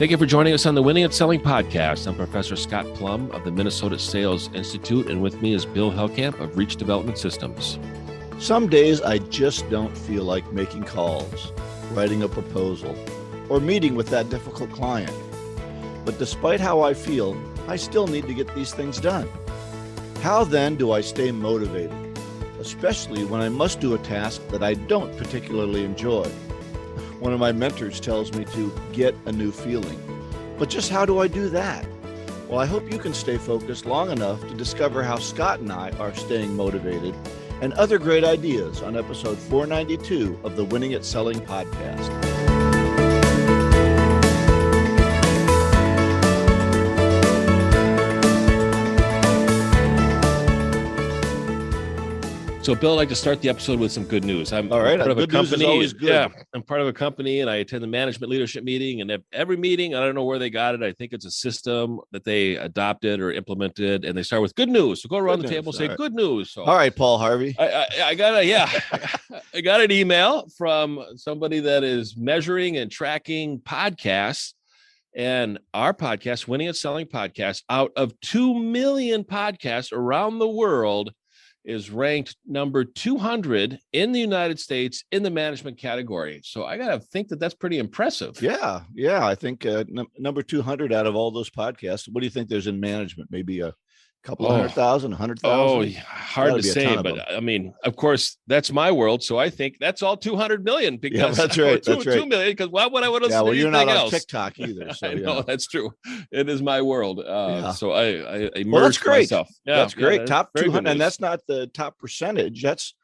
Thank you for joining us on the Winning at Selling podcast. I'm Professor Scott Plum of the Minnesota Sales Institute, and with me is Bill Hellkamp of Reach Development Systems. Some days I just don't feel like making calls, writing a proposal, or meeting with that difficult client. But despite how I feel, I still need to get these things done. How then do I stay motivated, especially when I must do a task that I don't particularly enjoy? One of my mentors tells me to get a new feeling. But just how do I do that? Well, I hope you can stay focused long enough to discover how Scott and I are staying motivated and other great ideas on episode 492 of the Winning at Selling podcast. So, Bill, I'd like to start the episode with some good news. I'm All right. part of a Good news is company. always good. Yeah, I'm part of a company, and I attend the management leadership meeting. And at every meeting, I don't know where they got it. I think it's a system that they adopted or implemented, and they start with good news. So go around the table, and say good news. So, all right, Paul Harvey. I got I got an email from somebody that is measuring and tracking podcasts. And our podcast, Winning at Selling podcast, out of 2 million podcasts around the world, is ranked number 200 in the United States in the management category. So I got to think that that's pretty impressive. Yeah. I think number 200 out of all those podcasts. What do you think there's in management? Maybe a couple of 100,000, 100,000? Oh, hard to say, but I mean, of course, that's my world. So I think that's all 200 million because that's right. 2 million, because why would I want to listen to anything you're not on else? TikTok either. So, I know, that's true. It is my world. So I immersed that's great. myself. Yeah, that's great. That's top 200. And that's not the top percentage. That's,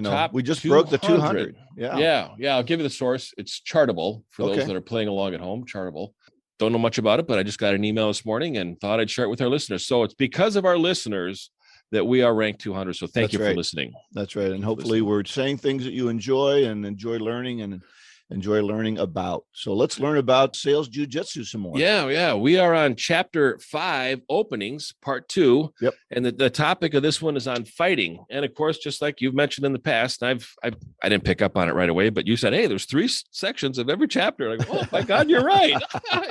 top we just 200. broke the 200. Yeah. I'll give you the source. It's Chartable for those that are playing along at home. Chartable. Don't know much about it, but I just got an email this morning and thought I'd share it with our listeners. So it's because of our listeners that we are ranked 200. So thank you for listening. That's right. And hopefully we're saying things that you enjoy and enjoy learning and enjoy learning about. So let's learn about sales jujitsu some more. Yeah. We are on chapter 5, openings, part 2. Yep. And the topic of this one is on fighting. And of course, just like you've mentioned in the past, I didn't pick up on it right away, but you said, hey, there's 3 sections of every chapter. Like, oh my God, you're right. I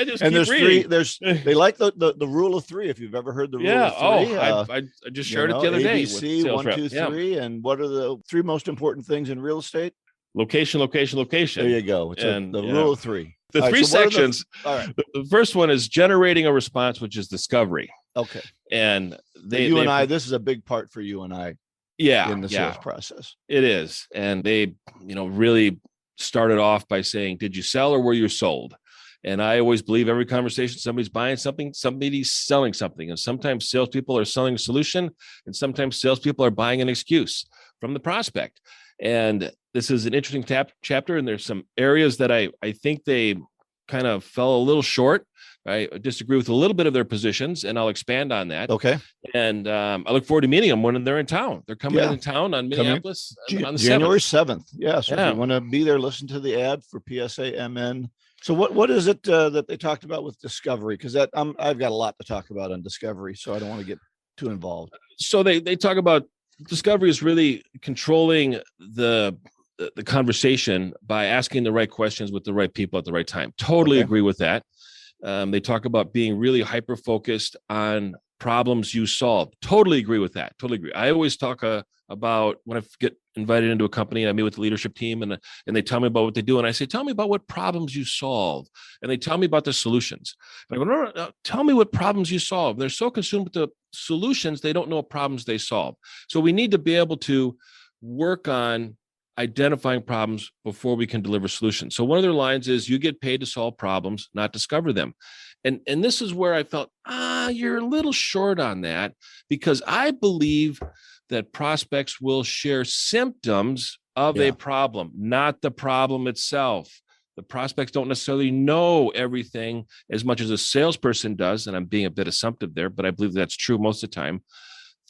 just and keep there's reading. 3. They like the rule of 3. If you've ever heard the rule of 3. I just shared it the other day. ABC, 1, 2, 3. And what are the 3 most important things in real estate? Location. There you go. It's the rule of 3. The 3 sections. All right. The first one is generating a response, which is discovery. Okay. And this is a big part for you and I. In the sales process. It is. And they, really started off by saying, did you sell or were you sold? And I always believe every conversation, somebody's buying something, somebody's selling something. And sometimes salespeople are selling a solution, and sometimes salespeople are buying an excuse from the prospect. And this is an interesting chapter, and there's some areas that I think they kind of fell a little short. I disagree with a little bit of their positions, and I'll expand on that. Okay. And I look forward to meeting them when they're in town. They're coming in town on Minneapolis on the January 7th. Yeah. So if you want to be there, listen to the ad for PSA MN. So what is it that they talked about with discovery? Because I've got a lot to talk about on discovery, so I don't want to get too involved. So they talk about discovery is really controlling the conversation by asking the right questions with the right people at the right time. Totally agree with that. They talk about being really hyper-focused on problems you solve. Totally agree with that. Totally agree. I always talk about when I get invited into a company and I meet with the leadership team and they tell me about what they do. And I say, tell me about what problems you solve. And they tell me about the solutions. And I go, no, tell me what problems you solve. They're so consumed with the solutions, they don't know what problems they solve. So we need to be able to work on identifying problems before we can deliver solutions. So one of their lines is, you get paid to solve problems, not discover them. And this is where I felt, you're a little short on that, because I believe that prospects will share symptoms of a problem, not the problem itself. The prospects don't necessarily know everything as much as a salesperson does. And I'm being a bit assumptive there, but I believe that's true most of the time.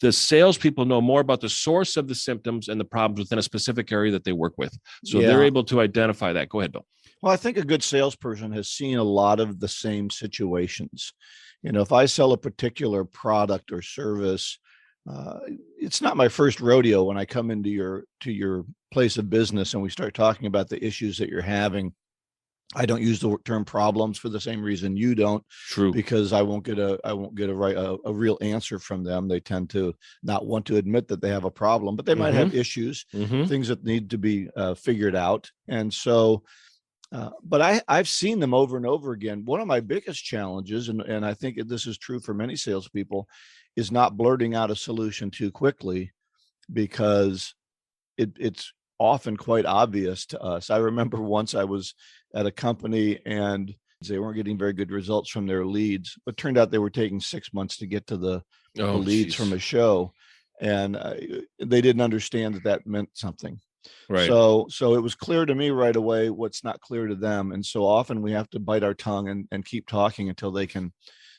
The salespeople know more about the source of the symptoms and the problems within a specific area that they work with. So they're able to identify that. Go ahead, Bill. Well, I think a good salesperson has seen a lot of the same situations. If I sell a particular product or service, it's not my first rodeo when I come into your place of business and we start talking about the issues that you're having. I don't use the term problems for the same reason you don't, True. because I won't get a real answer from them. They tend to not want to admit that they have a problem, but they might have issues, things that need to be figured out. And so, but I've seen them over and over again. One of my biggest challenges, and I think this is true for many salespeople, is not blurting out a solution too quickly, because it's often quite obvious to us. I remember once I was at a company and they weren't getting very good results from their leads, but turned out they were taking 6 months to get to the leads from a show. And they didn't understand that meant something. Right. So it was clear to me right away what's not clear to them. And so often we have to bite our tongue and keep talking until they can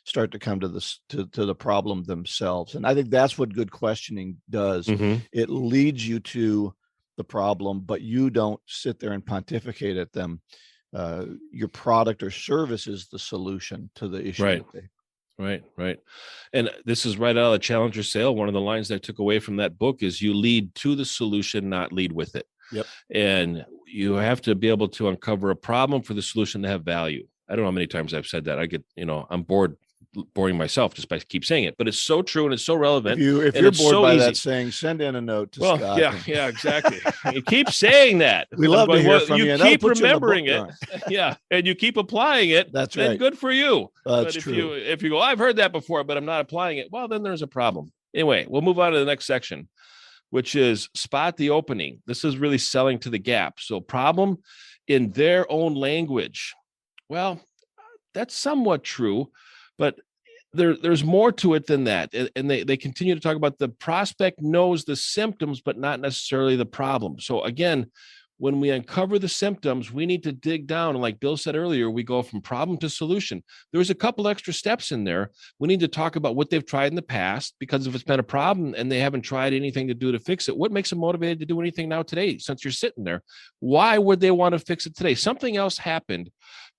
start to come to the problem themselves. And I think that's what good questioning does. It leads you to the problem, but you don't sit there and pontificate at them. Your product or service is the solution to the issue. Right. And this is right out of the Challenger sale. One of the lines that I took away from that book is you lead to the solution, not lead with it. Yep. And you have to be able to uncover a problem for the solution to have value. I don't know how many times I've said that. I get, I'm boring myself just by keep saying it, but it's so true and it's so relevant. If you're bored by that saying, send in a note to Scott. Yeah, exactly. You keep saying that. We love to hear from you. You keep remembering it. Yeah, and you keep applying it. That's right. Good for you. That's but true. If you go, I've heard that before, but I'm not applying it. Well, then there's a problem. Anyway, we'll move on to the next section, which is spot the opening. This is really selling to the gap. So problem in their own language. Well, that's somewhat true, but there's more to it than that. And they continue to talk about the prospect knows the symptoms, but not necessarily the problem. So again, when we uncover the symptoms, we need to dig down. And like Bill said earlier, we go from problem to solution. There's a couple extra steps in there. We need to talk about what they've tried in the past, because if it's been a problem and they haven't tried anything to do to fix it, what makes them motivated to do anything now today, since you're sitting there? Why would they want to fix it today? Something else happened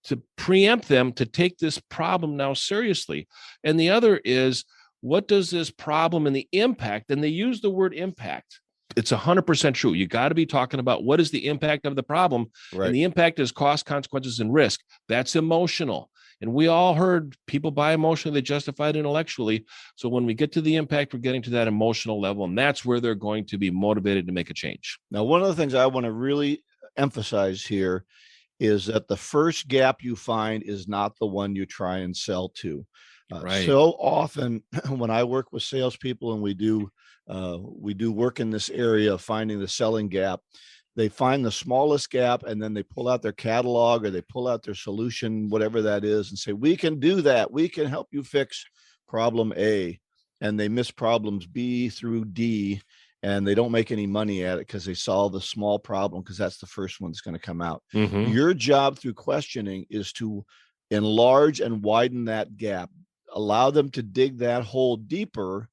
to preempt them to take this problem now seriously. And the other is, what does this problem and the impact, and they use the word impact. It's 100% true. You got to be talking about what is the impact of the problem. Right. And the impact is cost, consequences, and risk. That's emotional. And we all heard people buy emotionally, they justify it intellectually. So when we get to the impact, we're getting to that emotional level, and that's where they're going to be motivated to make a change. Now, one of the things I want to really emphasize here is that the first gap you find is not the one you try and sell to. Right. So often when I work with salespeople and we do work in this area of finding the selling gap, they find the smallest gap and then they pull out their catalog or they pull out their solution, whatever that is, and say, we can do that. We can help you fix problem A. And they miss problems B through D. And they don't make any money at it because they solve the small problem, because that's the first one that's going to come out. Your job through questioning is to enlarge and widen that gap, allow them to dig that hole deeper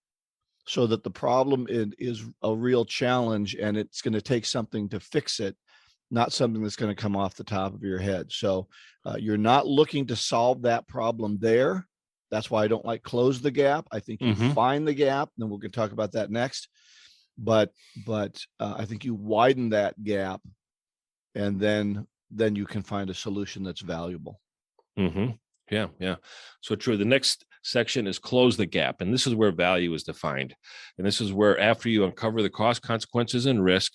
so that the problem is a real challenge and it's going to take something to fix it, not something that's going to come off the top of your head. So you're not looking to solve that problem there. That's why I don't like close the gap. I think you find the gap, and we're going to talk about that next. But I think you widen that gap, and then you can find a solution that's valuable. Yeah. So true. The next section is close the gap. And this is where value is defined. And this is where, after you uncover the cost, consequences, and risk,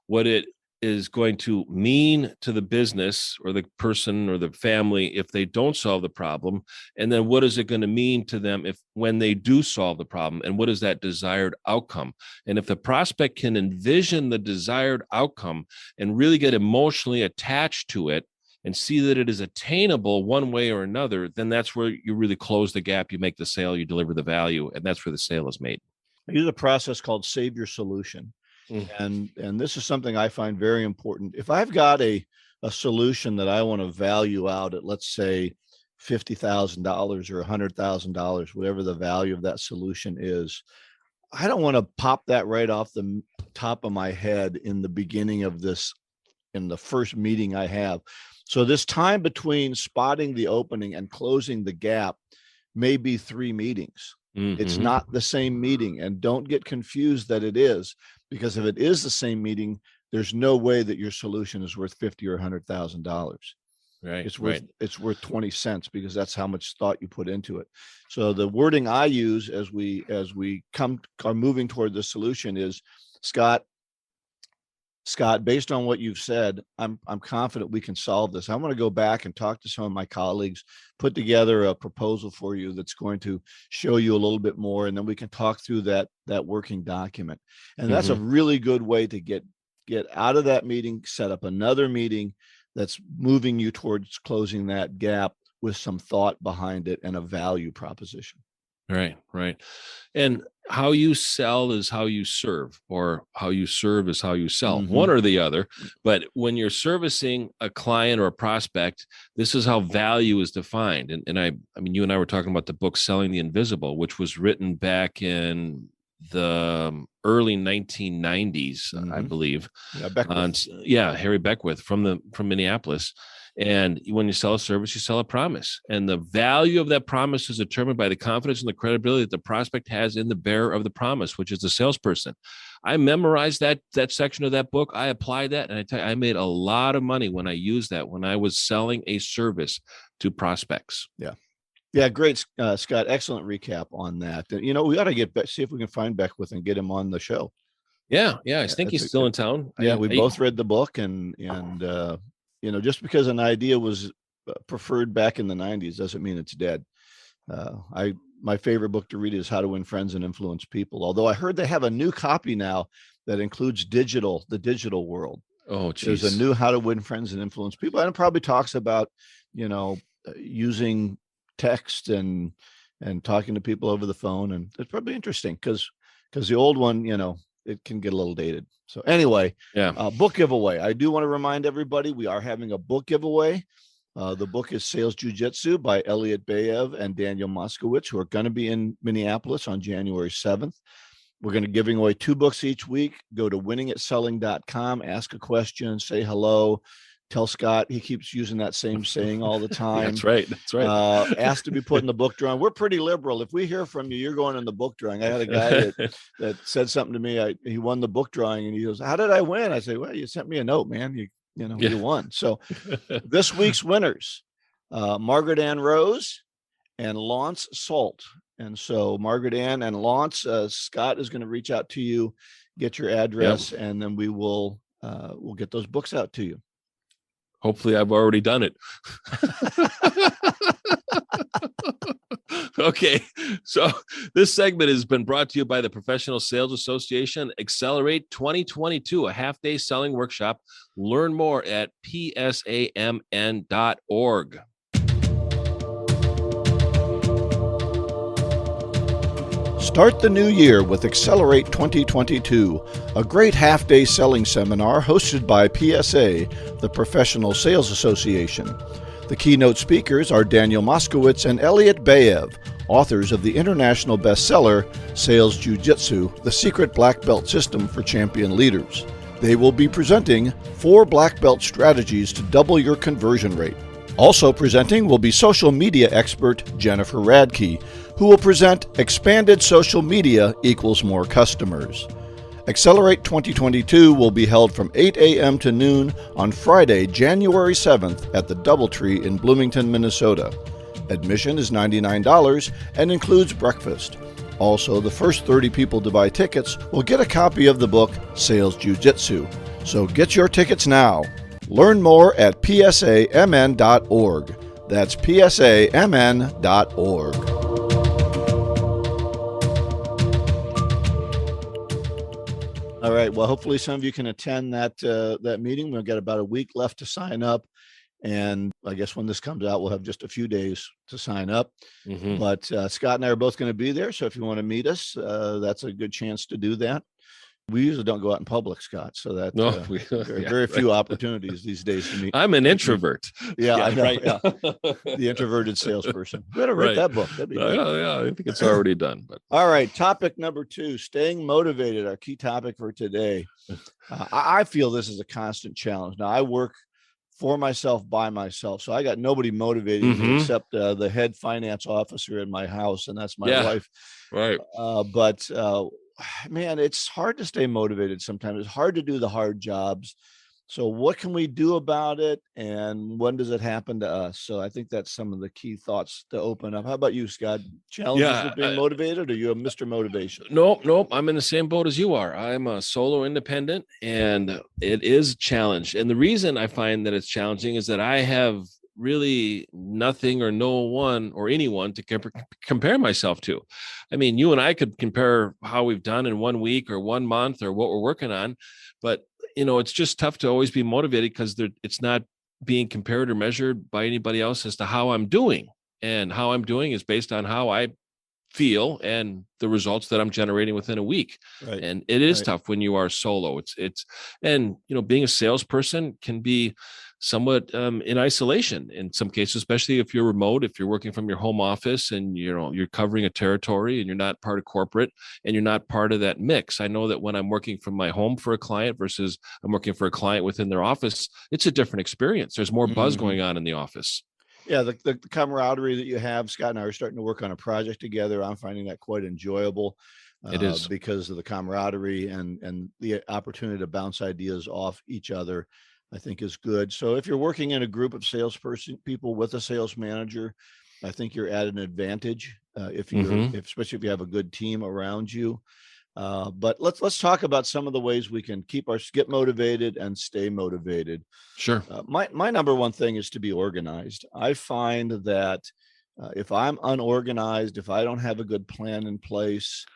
what it is going to mean to the business or the person or the family if they don't solve the problem. And then what is it going to mean to them when they do solve the problem? And what is that desired outcome? And if the prospect can envision the desired outcome and really get emotionally attached to it and see that it is attainable one way or another, then that's where you really close the gap. You make the sale, you deliver the value, and that's where the sale is made. I use a process called Save Your Solution. And this is something I find very important. If I've got a solution that I want to value out at, let's say, $50,000 or $100,000, whatever the value of that solution is, I don't want to pop that right off the top of my head in the beginning of this, in the first meeting I have. So this time between spotting the opening and closing the gap may be 3 meetings. It's not the same meeting, and don't get confused that it is, because if it is the same meeting, there's no way that your solution is worth $50,000 or $100,000. Right. It's worth 20 cents because that's how much thought you put into it. So the wording I use as we are moving toward the solution is, Scott, based on what you've said, I'm confident we can solve this. I want to go back and talk to some of my colleagues, put together a proposal for you that's going to show you a little bit more, and then we can talk through that working document. And that's a really good way to get out of that meeting, set up another meeting that's moving you towards closing that gap with some thought behind it and a value proposition. Right. And how you sell is how you serve, or how you serve is how you sell, one or the other. But when you're servicing a client or a prospect, this is how value is defined. And I mean, you and I were talking about the book Selling the Invisible, which was written back in the early 1990s, I believe. Harry Beckwith from Minneapolis. And when you sell a service, you sell a promise. And the value of that promise is determined by the confidence and the credibility that the prospect has in the bearer of the promise, which is the salesperson. I memorized that section of that book. I applied that. And I tell you, I made a lot of money when I used that, when I was selling a service to prospects. Yeah, great, Scott. Excellent recap on that. We ought to see if we can find Beckwith and get him on the show. Yeah. I think he's still in town. Yeah, we both read the book, and just because an idea was preferred back in the 90s doesn't mean it's dead. My favorite book to read is How to Win Friends and Influence People. Although I heard they have a new copy now that includes the digital world. Oh, geez. There's a new How to Win Friends and Influence People, and it probably talks about using text and talking to people over the phone, and it's probably interesting because the old one, it can get a little dated. So anyway, book giveaway. I do want to remind everybody we are having a book giveaway. The book is Sales Jiu-Jitsu by Elliot Bayev and Daniel Moskowitz, who are going to be in Minneapolis on January 7th. We're going to be giving away 2 books each week. Go to winningatselling.com, ask a question, say hello. Tell Scott he keeps using that same saying all the time. That's right. Asked to be put in the book drawing. We're pretty liberal. If we hear from you, you're going in the book drawing. I had a guy that said something to me. He won the book drawing, and he goes, "How did I win?" I say, "Well, you sent me a note, man. You won." So this week's winners, Margaret Ann Rose and Lance Salt. And so Margaret Ann and Lance, Scott is going to reach out to you, get your address, and then we'll get those books out to you. Hopefully I've already done it. Okay. So this segment has been brought to you by the Professional Sales Association. Accelerate 2022, a half-day selling workshop. Learn more at psamn.org. Start the new year with Accelerate 2022, a great half-day selling seminar hosted by PSA, the Professional Sales Association. The keynote speakers are Daniel Moskowitz and Elliot Bayev, authors of the international bestseller, Sales Jiu-Jitsu, the Secret Black Belt System for Champion Leaders. They will be presenting 4 black belt strategies to double your conversion rate. Also presenting will be social media expert Jennifer Radke, who will present Expanded Social Media Equals More Customers. Accelerate 2022 will be held from 8 a.m. to noon on Friday, January 7th at the Doubletree in Bloomington, Minnesota. Admission is $99 and includes breakfast. Also, the first 30 people to buy tickets will get a copy of the book Sales Jiu-Jitsu. So get your tickets now. Learn more at psamn.org. That's psamn.org. All right. Well, hopefully some of you can attend that meeting. We've got about a week left to sign up. And I guess when this comes out, we'll have just a few days to sign up. But Scott and I are both going to be there. So if you want to meet us, that's a good chance to do that. We usually don't go out in public, Scott. So that very few opportunities these days to meet. I'm an introvert. Yeah, I know. Right. Yeah. The introverted salesperson. We better write that book. That'd be great. Yeah, I think it's already done. But all right, topic number 2: staying motivated. Our key topic for today. I feel this is a constant challenge. Now, I work for myself by myself, so I got nobody motivating me except the head finance officer in my house, and that's my wife. Right. Man, it's hard to stay motivated sometimes. It's hard to do the hard jobs. So what can we do about it, and when does it happen to us? So I think that's some of the key thoughts to open up. How about you, Scott? Challenges Yeah. with being motivated, or you a Mr. Motivation? Nope. I'm in the same boat as you are. I'm a solo independent, and it is a challenge. And the reason I find that it's challenging is that I have really nothing or no one or anyone to compare myself to. I mean, you and I could compare how we've done in 1 week or 1 month or what we're working on, but it's just tough to always be motivated because it's not being compared or measured by anybody else as to how I'm doing. And how I'm doing is based on how I feel and the results that I'm generating within a week. Right. And it is Right. tough when you are solo. And being a salesperson can be somewhat in isolation in some cases, especially if you're remote, if you're working from your home office and you're covering a territory and you're not part of corporate and you're not part of that mix. I know that when I'm working from my home for a client versus I'm working for a client within their office, it's a different experience. There's more buzz going on in the office. Yeah, the camaraderie that you have. Scott and I are starting to work on a project together. I'm finding that quite enjoyable. It is. Because of the camaraderie and the opportunity to bounce ideas off each other, I think is good. So if you're working in a group of people with a sales manager, I think you're at an advantage especially if you have a good team around you. But let's talk about some of the ways we can get motivated and stay motivated. Sure. My number one thing is to be organized. I find that if I'm unorganized, if I don't have a good plan in place,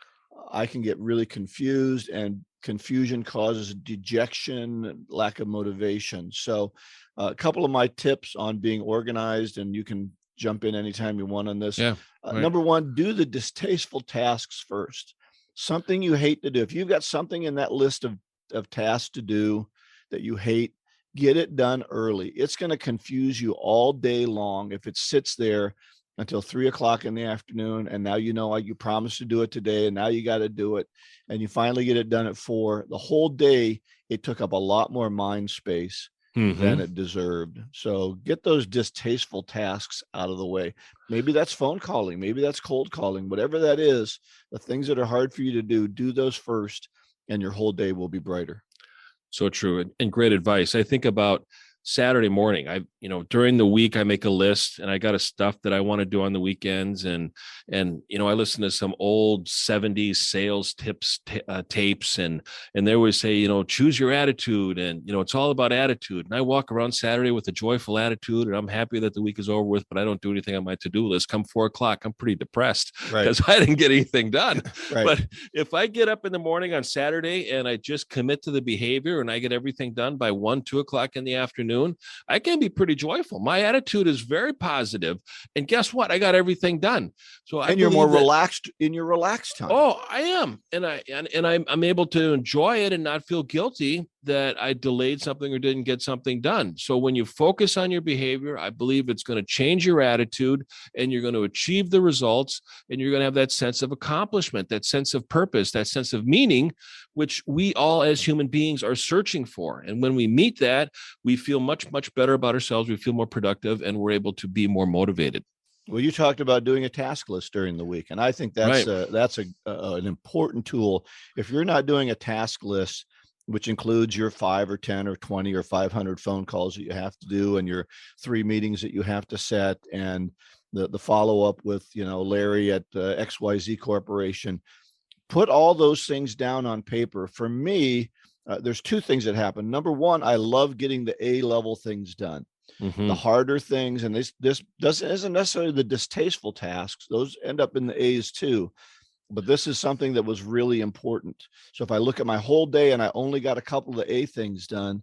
I can get really confused, and confusion causes dejection, lack of motivation. So a couple of my tips on being organized, and you can jump in anytime you want on this. Yeah. Right. Number one, do the distasteful tasks first. Something you hate to do. If you've got something in that list of tasks to do that you hate, get it done early. It's going to confuse you all day long if it sits there until 3:00 in the afternoon. And now you promised to do it today, and now you got to do it. And you finally get it done at 4:00. The whole day, it took up a lot more mind space than it deserved. So get those distasteful tasks out of the way. Maybe that's phone calling. Maybe that's cold calling. Whatever that is, the things that are hard for you to do those first, and your whole day will be brighter. So true. And great advice. I think about Saturday morning. During the week, I make a list and I got a stuff that I want to do on the weekends. And I listen to some old 70s sales tips, tapes, and they always say, choose your attitude. And, it's all about attitude. And I walk around Saturday with a joyful attitude, and I'm happy that the week is over with, but I don't do anything on my to-do list. Come 4:00, I'm pretty depressed because I didn't get anything done. Right. But if I get up in the morning on Saturday and I just commit to the behavior and I get everything done by 1-2 o'clock in the afternoon, I can be pretty joyful. My attitude is very positive, and guess what? I got everything done. So you're more relaxed in your relaxed time. Oh, I am, and I'm able to enjoy it and not feel guilty that I delayed something or didn't get something done. So when you focus on your behavior, I believe it's going to change your attitude, and you're going to achieve the results, and you're going to have that sense of accomplishment, that sense of purpose, that sense of meaning, which we all as human beings are searching for. And when we meet that, we feel much, much better about ourselves. We feel more productive, and we're able to be more motivated. Well, you talked about doing a task list during the week, and I think that's right. An important tool. If you're not doing a task list, which includes your 5 or 10 or 20 or 500 phone calls that you have to do, and your 3 meetings that you have to set, and the follow-up with Larry at XYZ Corporation, put all those things down on paper. For me, there's 2 things that happen. Number one, I love getting the A-level things done. The harder things, and this isn't necessarily the distasteful tasks. Those end up in the A's too. But this is something that was really important. So if I look at my whole day and I only got a couple of the A things done,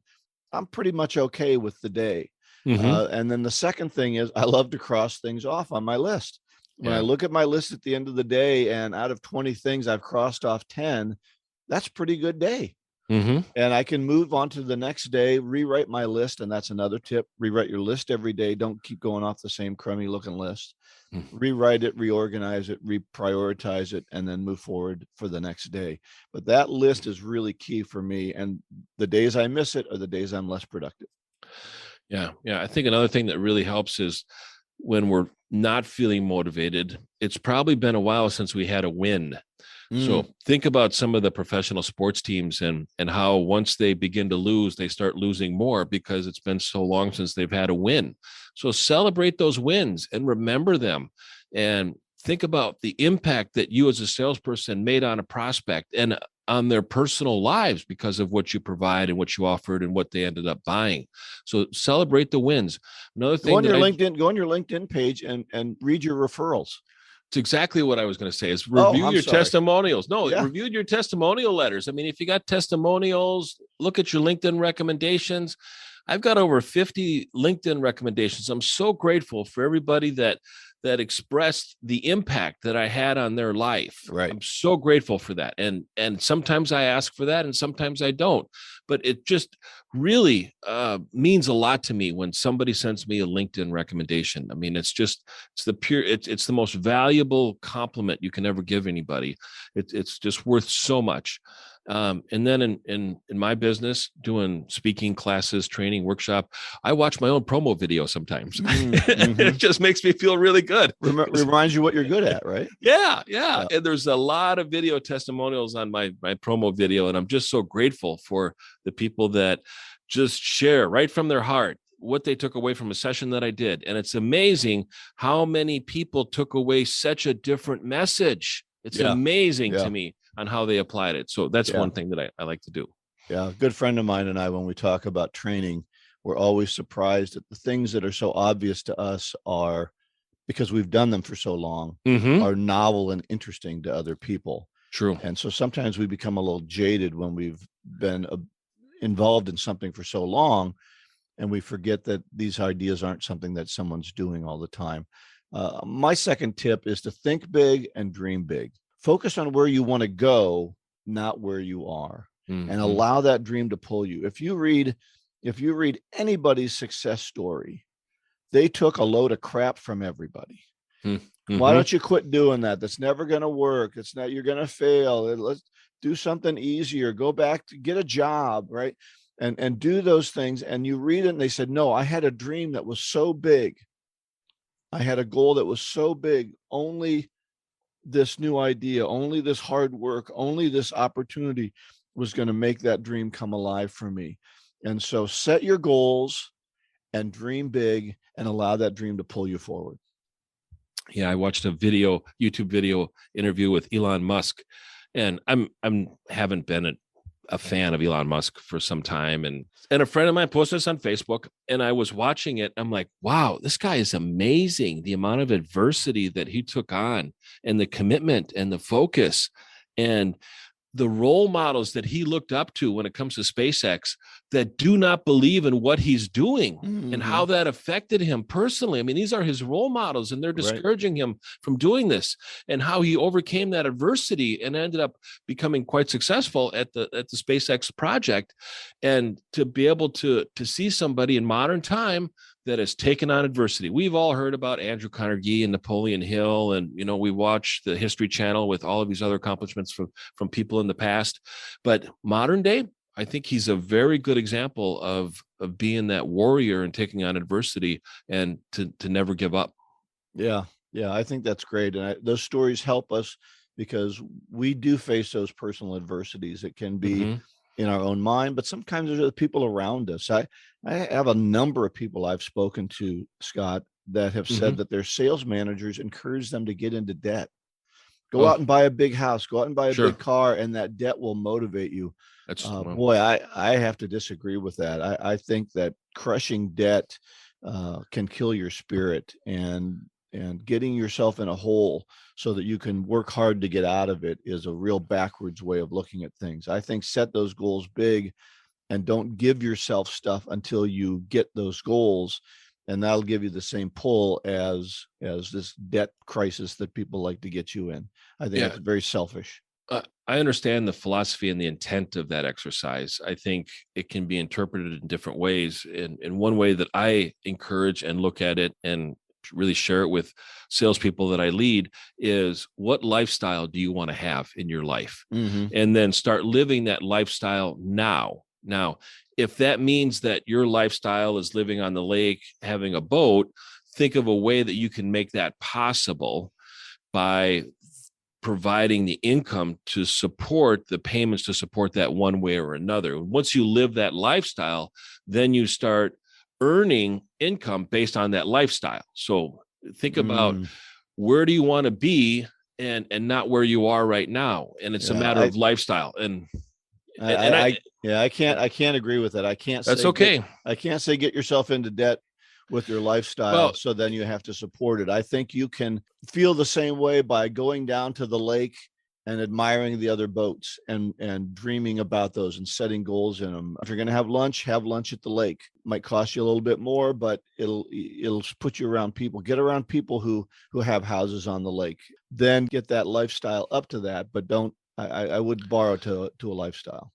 I'm pretty much okay with the day. And then the second thing is I love to cross things off on my list. When I look at my list at the end of the day, and out of 20 things, I've crossed off 10, that's a pretty good day. And I can move on to the next day, rewrite my list. And that's another tip. Rewrite your list every day. Don't keep going off the same crummy looking list. Rewrite it, reorganize it, reprioritize it, and then move forward for the next day. But that list is really key for me. And the days I miss it are the days I'm less productive. Yeah. I think another thing that really helps is when we're not feeling motivated, it's probably been a while since we had a win. So think about some of the professional sports teams and how once they begin to lose, they start losing more because it's been so long since they've had a win. So celebrate those wins and remember them, and think about the impact that you as a salesperson made on a prospect and on their personal lives because of what you provide and what you offered and what they ended up buying. So celebrate the wins. Another thing, go on your LinkedIn page and read your referrals. It's exactly what I was going to say is review your testimonials. Review your testimonial letters. I mean, if you got testimonials, look at your LinkedIn recommendations. I've got over 50 LinkedIn recommendations. I'm so grateful for everybody that expressed the impact that I had on their life. Right. I'm so grateful for that. And sometimes I ask for that and sometimes I don't, but it just really means a lot to me when somebody sends me a LinkedIn recommendation. I mean, it's the most valuable compliment you can ever give anybody. It's just worth so much. And then in my business, doing speaking classes, training, workshop, I watch my own promo video sometimes. It just makes me feel really good. Reminds you what you're good at, right? Yeah. And there's a lot of video testimonials on my promo video. And I'm just so grateful for the people that just share right from their heart what they took away from a session that I did. And it's amazing how many people took away such a different message. It's amazing to me on how they applied it. So that's one thing that I like to do. Yeah. A good friend of mine and I, when we talk about training, we're always surprised at the things that are so obvious to us are, because we've done them for so long, are novel and interesting to other people. True. And so sometimes we become a little jaded when we've been involved in something for so long, and we forget that these ideas aren't something that someone's doing all the time. My second tip is to think big and dream big. Focus on where you want to go, not where you are, and allow that dream to pull you. If you read anybody's success story, they took a load of crap from everybody. Why don't you quit doing that? That's never going to work. You're going to fail. Let's do something easier. Go back to get a job, right? And do those things. And you read it and they said, no, I had a dream that was so big. I had a goal that was so big. Only this new idea, only this hard work, only this opportunity was going to make that dream come alive for me. And so set your goals and dream big and allow that dream to pull you forward. Yeah, I watched a YouTube video interview with Elon Musk, and haven't been a fan of Elon Musk for some time. And a friend of mine posted this on Facebook, and I was watching it. I'm like, wow, this guy is amazing. The amount of adversity that he took on and the commitment and the focus and the role models that he looked up to when it comes to SpaceX that do not believe in what he's doing and how that affected him personally. I mean, these are his role models and they're discouraging him from doing this, and how he overcame that adversity and ended up becoming quite successful at the SpaceX project. And to be able to see somebody in modern time that has taken on adversity. We've all heard about Andrew Carnegie and Napoleon Hill, and we watch the History Channel with all of these other accomplishments from people in the past. But modern day, I think he's a very good example of being that warrior and taking on adversity and to never give up. Yeah, I think that's great, and those stories help us because we do face those personal adversities. It can be in our own mind, but sometimes there's the people around us. I have a number of people I've spoken to, Scott, that have said that their sales managers encourage them to get into debt. Go out and buy a big house, go out and buy a big car, and that debt will motivate you. That's boy, I have to disagree with that. I think that crushing debt can kill your spirit, and getting yourself in a hole so that you can work hard to get out of it is a real backwards way of looking at things. I think set those goals big and don't give yourself stuff until you get those goals, and that'll give you the same pull as this debt crisis that people like to get you in. I think it's very selfish. I understand the philosophy and the intent of that exercise. I think it can be interpreted in different ways. In one way that I encourage and look at it and really share it with salespeople that I lead is, what lifestyle do you want to have in your life? And then start living that lifestyle now. Now, if that means that your lifestyle is living on the lake, having a boat, think of a way that you can make that possible by providing the income to support the payments to support that one way or another. Once you live that lifestyle, then you start earning income based on that lifestyle. So think about where do you want to be and not where you are right now. And it's a matter of lifestyle. I can't agree with that. I can't that's say okay. I can't say get yourself into debt with your lifestyle, so then you have to support it. I think you can feel the same way by going down to the lake and admiring the other boats and dreaming about those and setting goals in them. If you're going to have lunch at the lake. Might cost you a little bit more, but it'll put you around people. Get around people who have houses on the lake. Then get that lifestyle up to that, but don't. I would borrow to a lifestyle.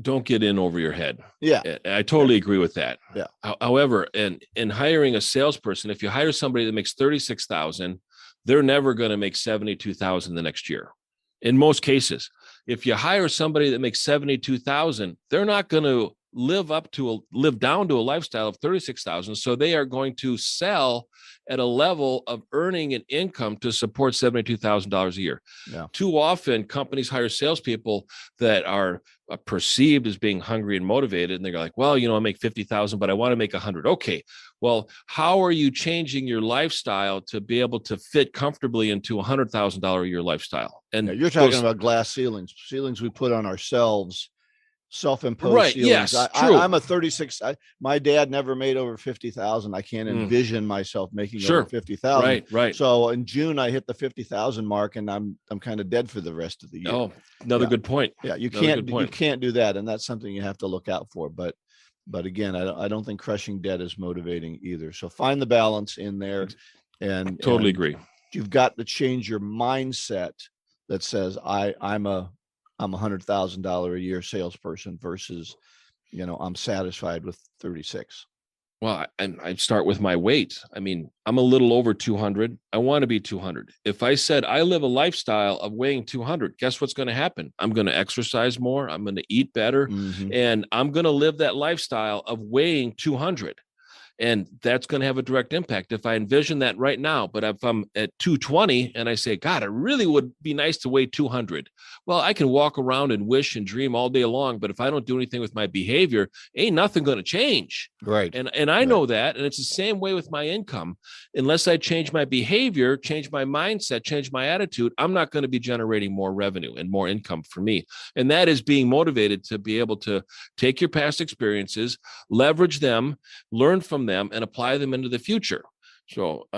Don't get in over your head. Yeah. I totally agree with that. Yeah. However, in hiring a salesperson, if you hire somebody that makes $36,000, they're never going to make $72,000 the next year. In most cases, if you hire somebody that makes $72,000, they're not going to live down to a lifestyle of $36,000. So they are going to sell at a level of earning an income to support $72,000 a year. Yeah. Too often companies hire salespeople that are perceived as being hungry and motivated. And they're like, well, I make 50,000, but I want to make 100. Okay. Well, how are you changing your lifestyle to be able to fit comfortably into $100,000 a year lifestyle? And you're talking about glass ceilings we put on ourselves, self-imposed right. ceilings. Yes, true. I'm a 36. My dad never made over 50,000. I can't envision myself making over 50,000. Right. So in June, I hit the 50,000 mark, and I'm kind of dead for the rest of the year. Oh, another good point. Yeah, you can't do that, and that's something you have to look out for. But again, I don't think crushing debt is motivating either. So find the balance in there, and totally agree. You've got to change your mindset that says I'm a $100,000 a year salesperson versus, I'm satisfied with 36. Well, I start with my weight. I'm a little over 200. I want to be 200. If I said I live a lifestyle of weighing 200, guess what's going to happen? I'm going to exercise more. I'm going to eat better. And I'm going to live that lifestyle of weighing 200. And that's going to have a direct impact if I envision that right now. But if I'm at 220 and I say, God, it really would be nice to weigh 200. Well, I can walk around and wish and dream all day long. But if I don't do anything with my behavior, ain't nothing going to change. Right. And I know that. And it's the same way with my income. Unless I change my behavior, change my mindset, change my attitude, I'm not going to be generating more revenue and more income for me. And that is being motivated to be able to take your past experiences, leverage them, learn from them, and apply them into the future. So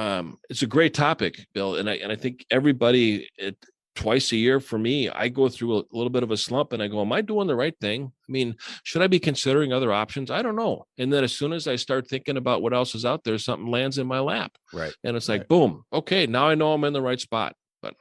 it's a great topic, Bill. And I think everybody, twice a year for me, I go through a little bit of a slump and I go, am I doing the right thing? Should I be considering other options? I don't know. And then as soon as I start thinking about what else is out there, something lands in my lap. Right. And it's like, boom. Okay. Now I know I'm in the right spot. But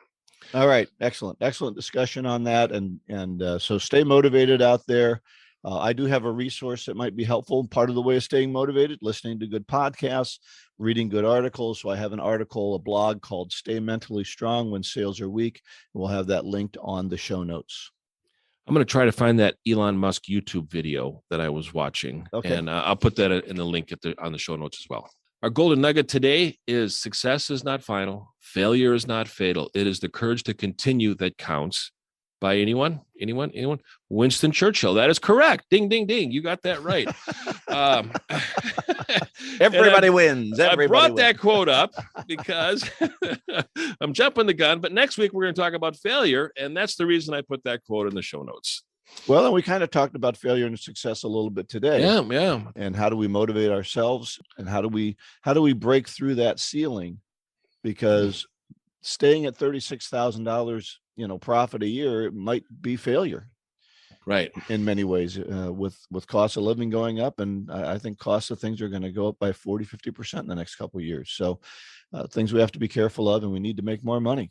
all right. Excellent discussion on that. And so stay motivated out there. I do have a resource that might be helpful. Part of the way of staying motivated, listening to good podcasts, reading good articles. So I have a blog called Stay Mentally Strong When Sales Are Weak. We'll have that linked on the show notes. I'm going to try to find that Elon Musk YouTube video that I was watching. Okay. And I'll put that in the link on the show notes as well. Our golden nugget today is success is not final. Failure is not fatal. It is the courage to continue that counts. By anyone? Winston Churchill. That is correct. Ding, ding, ding. You got that right. Everybody wins. I brought that quote up because I'm jumping the gun. But next week, we're going to talk about failure. And that's the reason I put that quote in the show notes. Well, and we kind of talked about failure and success a little bit today. Yeah. And how do we motivate ourselves? And how do we break through that ceiling? Because staying at $36,000, profit a year, it might be failure. Right. In many ways, with cost of living going up. And I think costs of things are going to go up by 40, 50% in the next couple of years. So things we have to be careful of, and we need to make more money.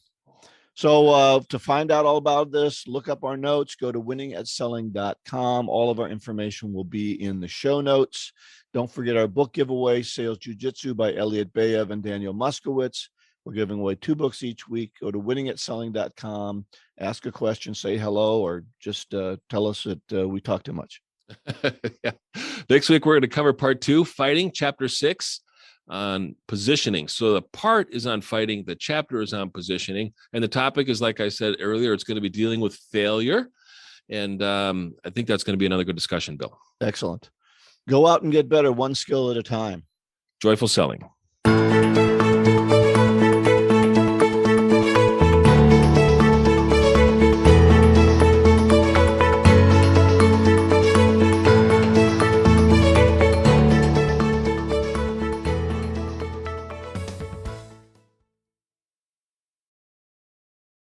So to find out all about this, look up our notes, go to winningatselling.com. All of our information will be in the show notes. Don't forget our book giveaway, Sales Jiu-Jitsu by Elliot Bayev and Daniel Muskowitz. We're giving away 2 books each week. Go to winningatselling.com, ask a question, say hello, or just tell us that we talk too much. Yeah. Next week, we're going to cover part 2, Fighting, Chapter 6. on positioning. So the part is on fighting, the chapter is on positioning, and the topic is, like I said earlier, it's going to be dealing with failure. And I think that's going to be another good discussion, Bill. Excellent. Go out and get better one skill at a time. Joyful selling.